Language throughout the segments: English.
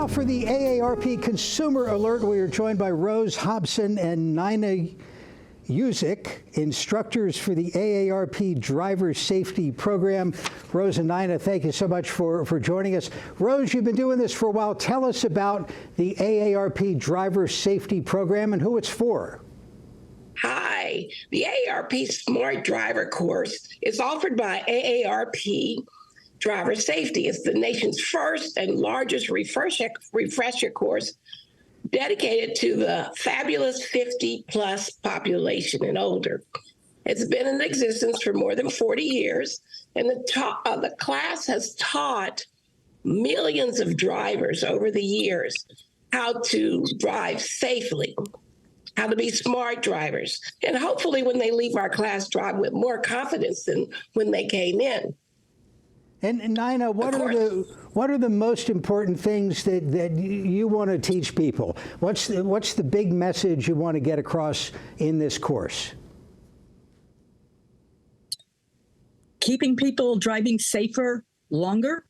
Now for the AARP Consumer Alert, we are joined by Rose Hobson and Nina Uzik, instructors for the AARP Driver Safety Program. Rose and Nina, thank you so much for joining us. Rose, you've been doing this for a while. Tell us about the AARP Driver Safety Program and who it's for. Hi, the AARP Smart Driver course is offered by AARP Driver Safety. It's the nation's first and largest refresher course dedicated to the fabulous 50-plus population and older. It's been in existence for more than 40 years, and the class has taught millions of drivers over the years how to drive safely, how to be smart drivers, and hopefully when they leave our class, drive with more confidence than when they came in. And Nina, what are the most important things that you want to teach people? What's the big message you want to get across in this course? Keeping people driving safer longer,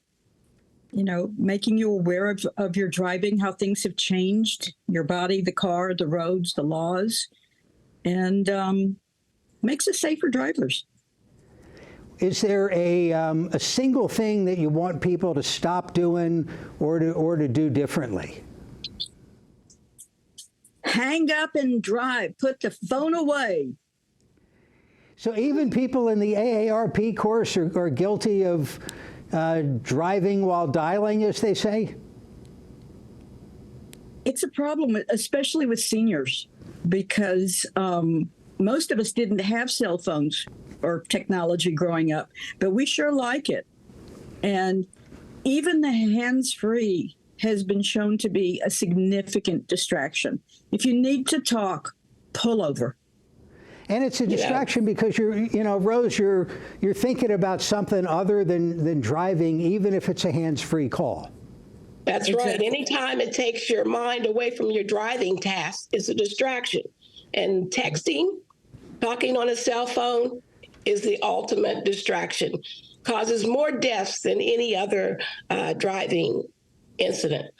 making you aware of your driving, how things have changed, your body, the car, the roads, the laws, and makes us safer drivers. Is there a single thing that you want people to stop doing or to do differently? Hang up and drive. Put the phone away. So even people in the AARP course are guilty of driving while dialing, as they say? It's a problem, especially with seniors, because most of us didn't have cell phones or technology growing up, but we sure like it. And even the hands-free has been shown to be a significant distraction. If you need to talk, pull over. And it's a distraction because Rose, you're thinking about something other than driving, even if it's a hands-free call. That's right. Anytime it takes your mind away from your driving task, it's a distraction. And texting, talking on a cell phone, is the ultimate distraction. Causes more deaths than any other driving incident.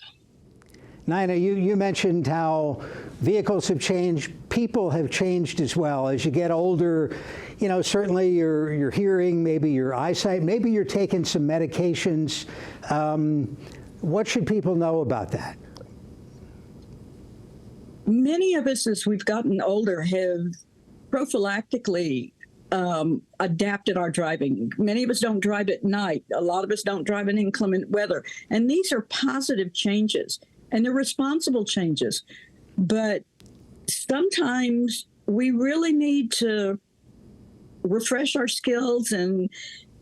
Nina, you mentioned how vehicles have changed, people have changed as well. As you get older, certainly your hearing, maybe your eyesight, maybe you're taking some medications. What should people know about that? Many of us, as we've gotten older, have prophylactically adapted our driving. Many of us don't drive at night. A lot of us don't drive in inclement weather. And these are positive changes, and they're responsible changes. But sometimes we really need to refresh our skills and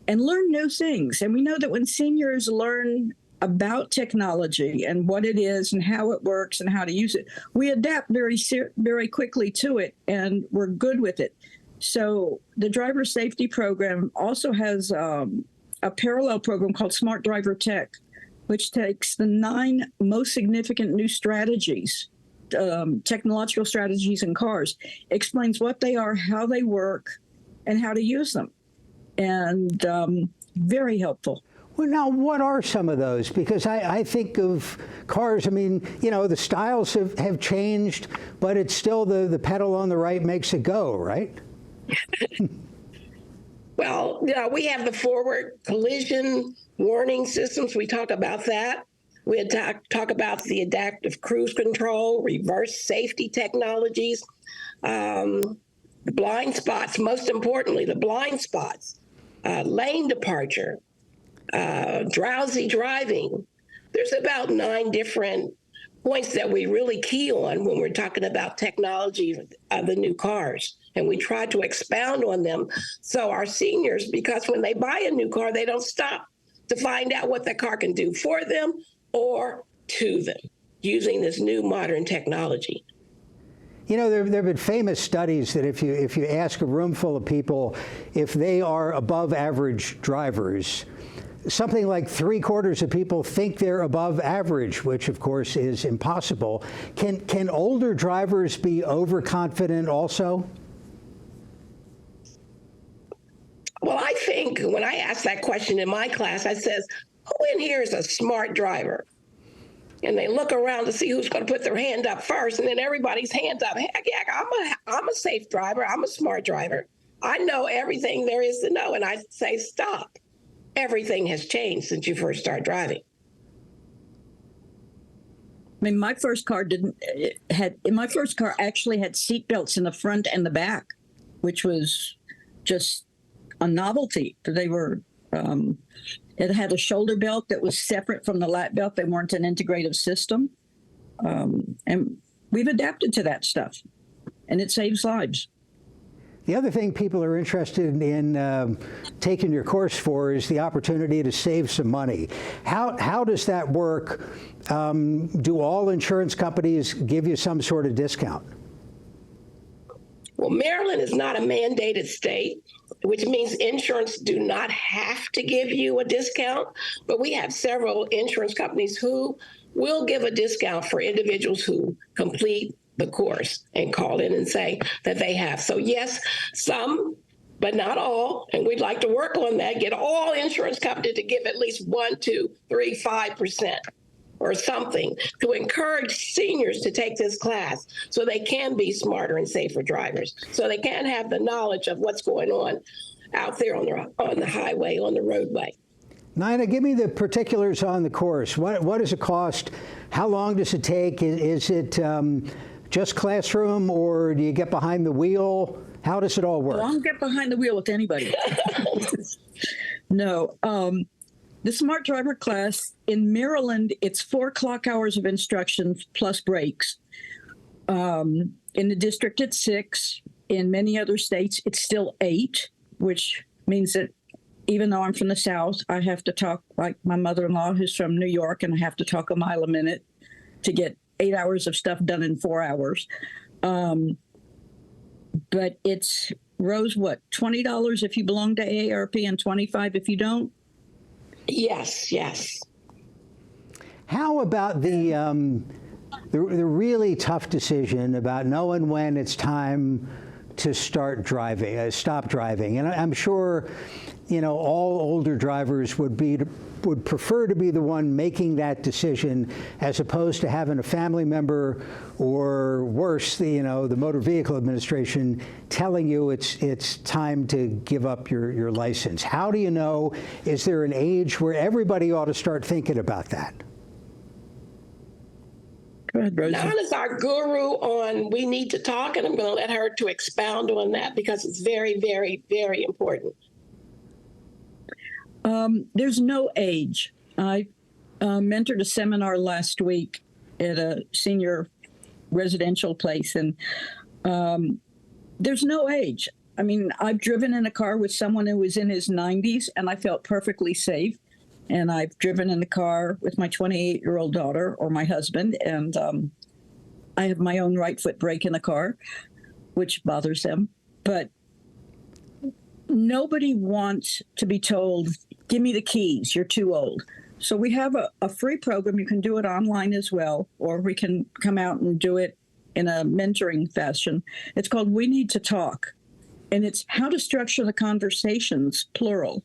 learn new things. And we know that when seniors learn about technology and what it is and how it works and how to use it, we adapt very quickly to it, and we're good with it. So the Driver Safety Program also has a parallel program called Smart Driver Tech, which takes the 9 most significant new strategies, technological strategies in cars, explains what they are, how they work, and how to use them. And very helpful. Well, now, what are some of those? Because I think of cars, the styles have changed, but it's still the pedal on the right makes it go, right? Well, we have the forward collision warning systems. We talk about that. We talk about the adaptive cruise control, reverse safety technologies, the blind spots, most importantly, the blind spots, lane departure, drowsy driving. There's about 9 different points that we really key on when we're talking about technology of the new cars. And we try to expound on them so our seniors, because when they buy a new car, they don't stop to find out what the car can do for them or to them using this new modern technology. There have been famous studies that if you ask a room full of people if they are above average drivers, something like 3/4 of people think they're above average, which of course is impossible. Can older drivers be overconfident also? Well, I think when I ask that question in my class, I says, who in here is a smart driver? and they look around to see who's going to put their hand up first, and then everybody's hands up. Heck yeah, I'm a safe driver. I'm a smart driver. I know everything there is to know. And I say, stop. Everything has changed since you first started driving. I mean, my first car actually had seat belts in the front and the back, which was just a novelty. They were, it had a shoulder belt that was separate from the lap belt. They weren't an integrative system. And we've adapted to that stuff, and it saves lives. The other thing people are interested in taking your course for is the opportunity to save some money. How does that work? Do all insurance companies give you some sort of discount? Well, Maryland is not a mandated state, which means insurance do not have to give you a discount, but we have several insurance companies who will give a discount for individuals who complete the course and call in and say that they have. So yes, some, but not all. And we'd like to work on that, get all insurance companies to give at least 1, 2, 3, 5% or something to encourage seniors to take this class so they can be smarter and safer drivers, so they can have the knowledge of what's going on out there on the highway, on the roadway. Nina, give me the particulars on the course. What does it cost? How long does it take? Is it just classroom, or do you get behind the wheel? How does it all work? Well, I don't get behind the wheel with anybody. No. The Smart Driver class in Maryland, it's 4 clock hours of instruction plus breaks. In the district, it's 6. In many other states, it's still 8, which means that even though I'm from the South, I have to talk like my mother-in-law, who's from New York, and I have to talk a mile a minute to get 8 hours of stuff done in 4 hours. But it's, Rose, what, $20 if you belong to AARP and $25 if you don't? Yes, yes. How about the really tough decision about knowing when it's time to start driving, stop driving? And I'm sure, you know, all older drivers would prefer to be the one making that decision, as opposed to having a family member, or worse, the Motor Vehicle Administration telling you it's time to give up your license. How do you know? Is there an age where everybody ought to start thinking about that? Go ahead, Rosie. Nana's our guru on we need to talk, and I'm going to let her to expound on that because it's very, very, very important. There's no age. I mentored a seminar last week at a senior residential place, and there's no age. I mean, I've driven in a car with someone who was in his 90s, and I felt perfectly safe. And I've driven in the car with my 28-year-old daughter or my husband, and I have my own right foot brake in the car, which bothers them. But nobody wants to be told, give me the keys, you're too old. So we have a free program. You can do it online as well, or we can come out and do it in a mentoring fashion. It's called We Need to Talk. And it's how to structure the conversations, plural,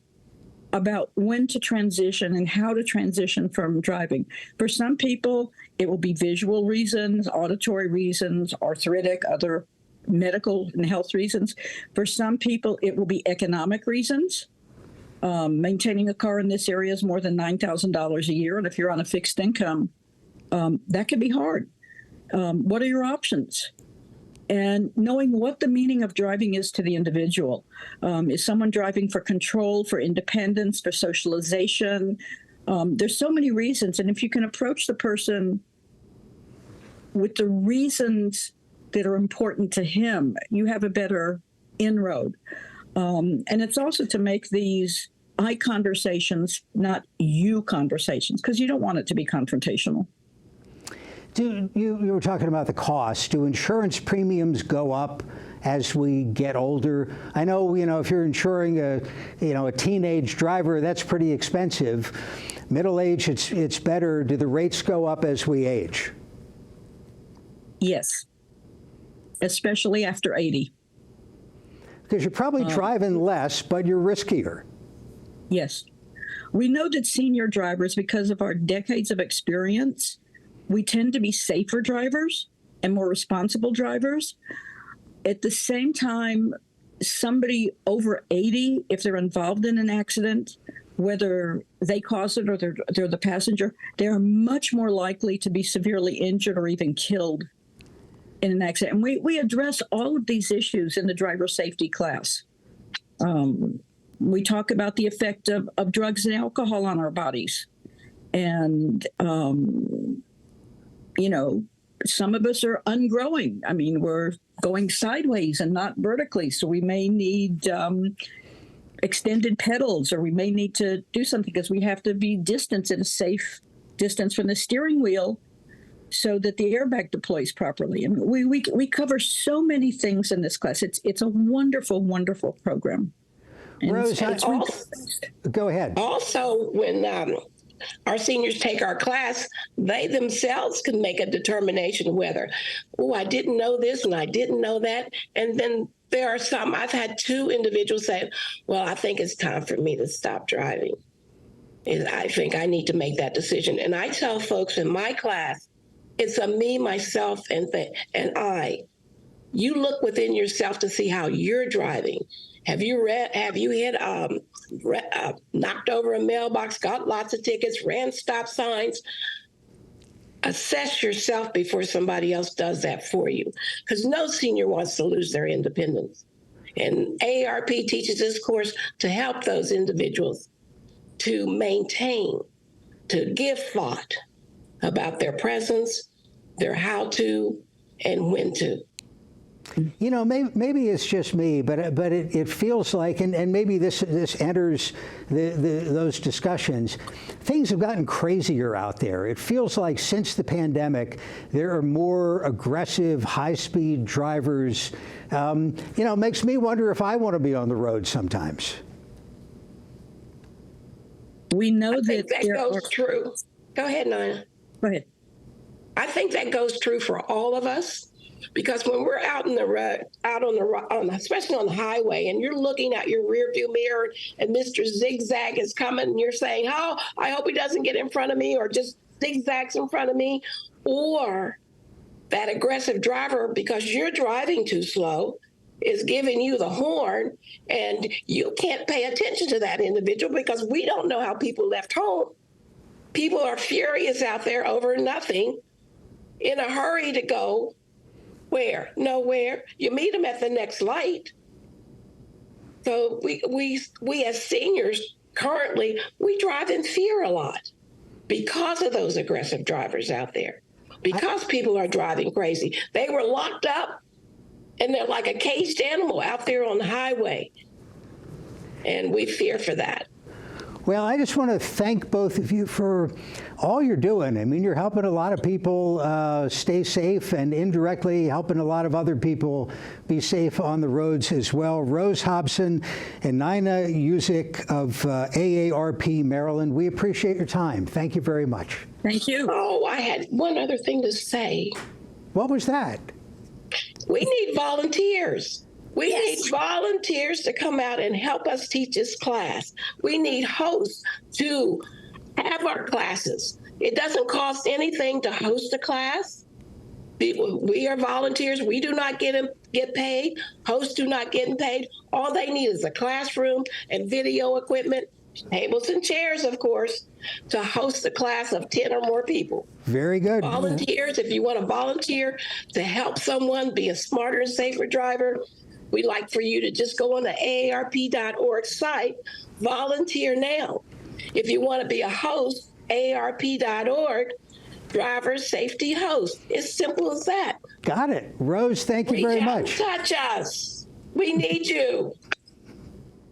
about when to transition and how to transition from driving. For some people, it will be visual reasons, auditory reasons, arthritic, other medical and health reasons. For some people, it will be economic reasons. Maintaining a car in this area is more than $9,000 a year. And if you're on a fixed income, that can be hard. What are your options? And knowing what the meaning of driving is to the individual. Is someone driving for control, for independence, for socialization? There's so many reasons. And if you can approach the person with the reasons that are important to him, you have a better inroad. And it's also to make these I conversations, not you conversations, because you don't want it to be confrontational. You were talking about the cost. Do insurance premiums go up as we get older? I know, if you're insuring a teenage driver, that's pretty expensive. Middle age, it's better. Do the rates go up as we age? Yes, especially after 80. Because you're probably driving less, but you're riskier. Yes. We know that senior drivers, because of our decades of experience, we tend to be safer drivers and more responsible drivers. At the same time, somebody over 80, if they're involved in an accident, whether they cause it or they're the passenger, they are much more likely to be severely injured or even killed in an accident. And we address all of these issues in the driver safety class. We talk about the effect of drugs and alcohol on our bodies. And, some of us are ungrowing. I mean, we're going sideways and not vertically. So we may need extended pedals, or we may need to do something because we have to be distanced at a safe distance from the steering wheel so that the airbag deploys properly. I mean, we cover so many things in this class. It's a wonderful, wonderful program. And Rose, go ahead. Also, when our seniors take our class, they themselves can make a determination whether, oh, I didn't know this and I didn't know that. And then there are some, I've had 2 individuals say, well, I think it's time for me to stop driving. And I think I need to make that decision. And I tell folks in my class, it's a me, myself, and I. You look within yourself to see how you're driving. Have you knocked over a mailbox, got lots of tickets, ran stop signs? Assess yourself before somebody else does that for you, because no senior wants to lose their independence. And AARP teaches this course to help those individuals to maintain, to give thought about their presence, their how to, and when to. Maybe it's just me, but it feels like, and maybe this enters those discussions. Things have gotten crazier out there. It feels like since the pandemic, there are more aggressive, high-speed drivers. Makes me wonder if I want to be on the road sometimes. We know that goes true. Go ahead, Nina. Go ahead. I think that goes true for all of us. Because when we're out on the road, especially on the highway, and you're looking at your rearview mirror, and Mr. Zigzag is coming, and you're saying, "Oh, I hope he doesn't get in front of me," or just zigzags in front of me, or that aggressive driver, because you're driving too slow, is giving you the horn, and you can't pay attention to that individual because we don't know how people left home. People are furious out there over nothing, in a hurry to go. Where? Nowhere. You meet them at the next light. So we as seniors currently, we drive in fear a lot because of those aggressive drivers out there, because people are driving crazy. They were locked up and they're like a caged animal out there on the highway. And we fear for that. Well, I just want to thank both of you for all you're doing. I mean, you're helping a lot of people stay safe and indirectly helping a lot of other people be safe on the roads as well. Rose Hobson and Nina Usick of AARP Maryland, we appreciate your time. Thank you very much. Thank you. Oh, I had one other thing to say. What was that? We need volunteers. We need volunteers to come out and help us teach this class. We need hosts to have our classes. It doesn't cost anything to host a class. We are volunteers. We do not get paid. Hosts do not get paid. All they need is a classroom and video equipment, tables and chairs, of course, to host a class of 10 or more people. Very good. Volunteers, if you want to volunteer to help someone be a smarter and safer driver, we'd like for you to just go on the AARP.org site, volunteer now. If you want to be a host, AARP.org, driver safety host. It's simple as that. Got it. Rose, thank you very much. Touch us. We need you.